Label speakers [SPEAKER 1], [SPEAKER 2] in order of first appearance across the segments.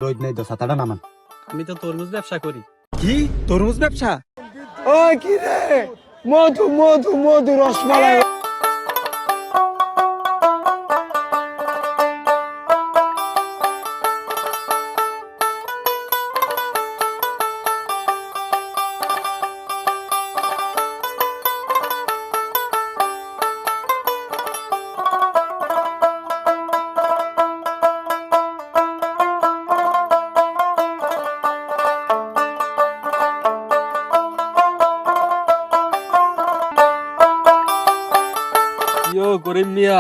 [SPEAKER 1] রোদ নেই তো ছাতাটা নামান।
[SPEAKER 2] আমি তো তরমুজ ব্যবসা করি।
[SPEAKER 1] কি তরমুজ ব্যবসা?
[SPEAKER 3] ওই কি রে, মধু মধু মধু রসমালাই।
[SPEAKER 2] ইয়ো করিম মিয়া,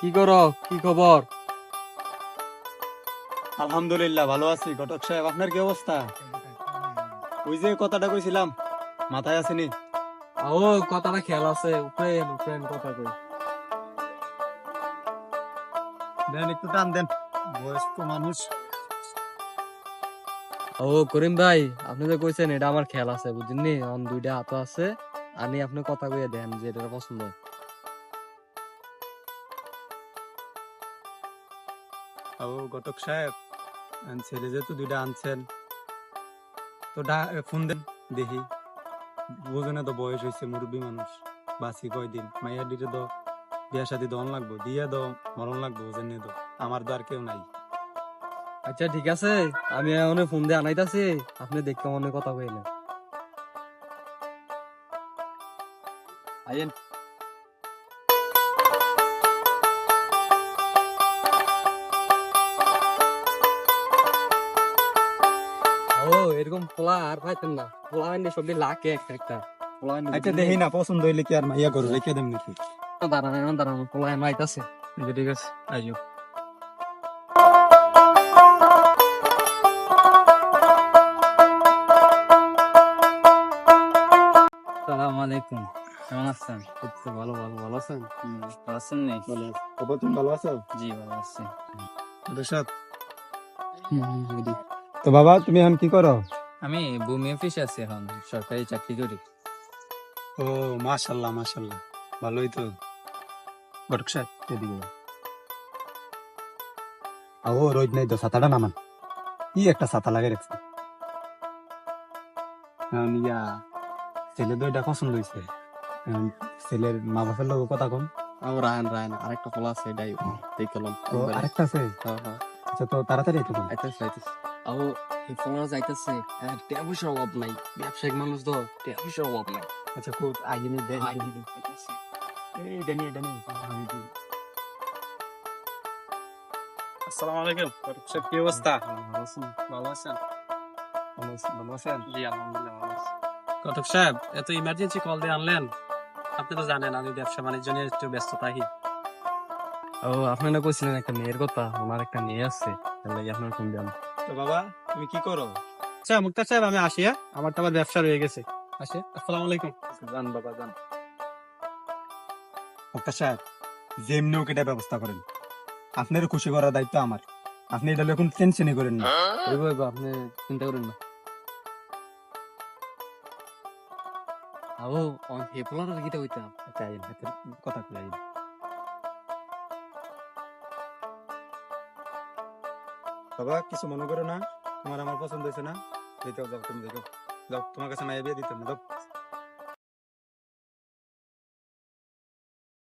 [SPEAKER 2] কি করো, কি খবর?
[SPEAKER 1] আলহামদুলিল্লাহ ভালো আছি। ঘটক সাহেব আপনার কি অবস্থা? ওই যে কথাটা কইছিলাম মাথায় আসেনি?
[SPEAKER 2] ও কথাটা খেয়াল আছে, উপরেন উপরেন কথা কই।
[SPEAKER 1] দেন একটু টান দেন, বয়স্ক মানুষ।
[SPEAKER 2] ও করিম ভাই, আপনি যে কইছেন এটা আমার খেয়াল আছে, বুঝছেন আমার দুইটা হাত আছে। আমি আপনি কথা কইয়া দেন যে এটা পছন্দ হয়।
[SPEAKER 1] ও ঘটক সাহেব, ছেলে যেহেতু দুইটা আনছেন তো ফোন দেন দেখি। বুঝেন তো বয়স হয়েছে, মুরব্বী মানুষ, বাসি কয়দিন। মাইয়া দিতে তো বিয়া শাদি দন লাগবো, দিয়ে দো মরণ লাগবো, বুঝেন তো আমার তো আর কেউ নাই।
[SPEAKER 2] আচ্ছা ঠিক আছে, আমি এখন ফোন দিয়ে আনাইতাছি, আপনি দেখতে মনে কথা কইলেন। আইন ও এরকম পোলা আর পাইতেন না, পোলা আইনে সবই লাখে একটা একটা পোলা আইনে।
[SPEAKER 1] আচ্ছা দেখি না, পছন্দ হইলে কি আর মাইয়া করো রেখে দেন নাকি?
[SPEAKER 2] দাঁড়ান দাঁড়ান, পোলা আইন আইতাছে।
[SPEAKER 1] ঠিক আছে আইও।
[SPEAKER 2] সালাম আলাইকুম, কেমন আছেন? ভালো ভালো ভালো আছেন? ভালো আছেন নি?
[SPEAKER 1] খবর তুমি ভালো আছো?
[SPEAKER 2] জি ভালো আছি।
[SPEAKER 1] ঋষভ, তো বাবা তুমি এখন কি করো?
[SPEAKER 2] আমি ভূমি অফিসে আছি, এখন সরকারি চাকরি করি।
[SPEAKER 1] ও মাশাল্লাহ মাশাল্লাহ, ভালোই তো। ঘটক সাহেব এদিকে ও রোদ নেই তো ছাতাটা নামান। কি একটা ছাতা লাগে রাখছে। ইয়া ছেলে তো এটা পছন্দ হয়েছে। ছেলের মা বাপের লোক কথা কম।
[SPEAKER 2] রায়ন রায়ন আরেকটা পোলা আছে, এটাই দেখলাম।
[SPEAKER 1] ও আরেকটা আছে?
[SPEAKER 2] হ্যাঁ হ্যাঁ,
[SPEAKER 1] আচ্ছা তো তাড়াতাড়ি একটু বল।
[SPEAKER 2] আইতাছে আইতাছে। আও এই পোলা যাইতাছে, টাকা পয়সার অভাব নাই, ব্যবসায়িক মানুষ তো, টাকা পয়সার অভাব নাই।
[SPEAKER 1] আচ্ছা খুব আইনি দেন।
[SPEAKER 2] আইতাছে।
[SPEAKER 1] এই ডানি ডানি।
[SPEAKER 3] আসসালামু আলাইকুম, সব কি অবস্থা?
[SPEAKER 2] ভালো আছেন?
[SPEAKER 3] ভালো আছেন?
[SPEAKER 1] ভালো আছেন?
[SPEAKER 3] জি আলহামদুলিল্লাহ ভালো আছি। ঘটক সাহেব, এত ইমার্জেন্সি কল দিয়ে আনলেন? আপনি তো জানেন আমি ব্যবসা বাণিজ্য নিয়ে একটু ব্যস্ত থাকি।
[SPEAKER 2] ও আপনি না কইছিলেন একটা মেয়ের কথা, আমার একটা মেয়ে আছে, তার লাগি আপনার ফোন দিলাম।
[SPEAKER 1] তো বাবা তুমি কি করো?
[SPEAKER 3] আচ্ছা মুক্তার সাহেব, আমি আসি, হ্যাঁ? আমার তো আবার ব্যবসা রয়ে গেছে। আসি, আসসালামু আলাইকুম।
[SPEAKER 2] জান বাবা জান।
[SPEAKER 1] ডাক্তার সাহেব, যেমনি ওকে এটা ব্যবস্থা করেন। আপনার খুশি করার দায়িত্ব আমার। আপনি এটা এখন টেনশনই করেন না।
[SPEAKER 2] ওইব ওইব, আপনি চিন্তা করেন না। আও অন হে পোলার গিটা হইতাম।
[SPEAKER 1] আচ্ছা আইন, হাতের কথা কই আইন। বাবা কিছু মনে করো না, তোমার আমার পছন্দ হয়েছে না? দেখো যাও, তুমি দেখো যাও, তোমার কাছে মাইয়া বিয়ে দিতাম না, যাও।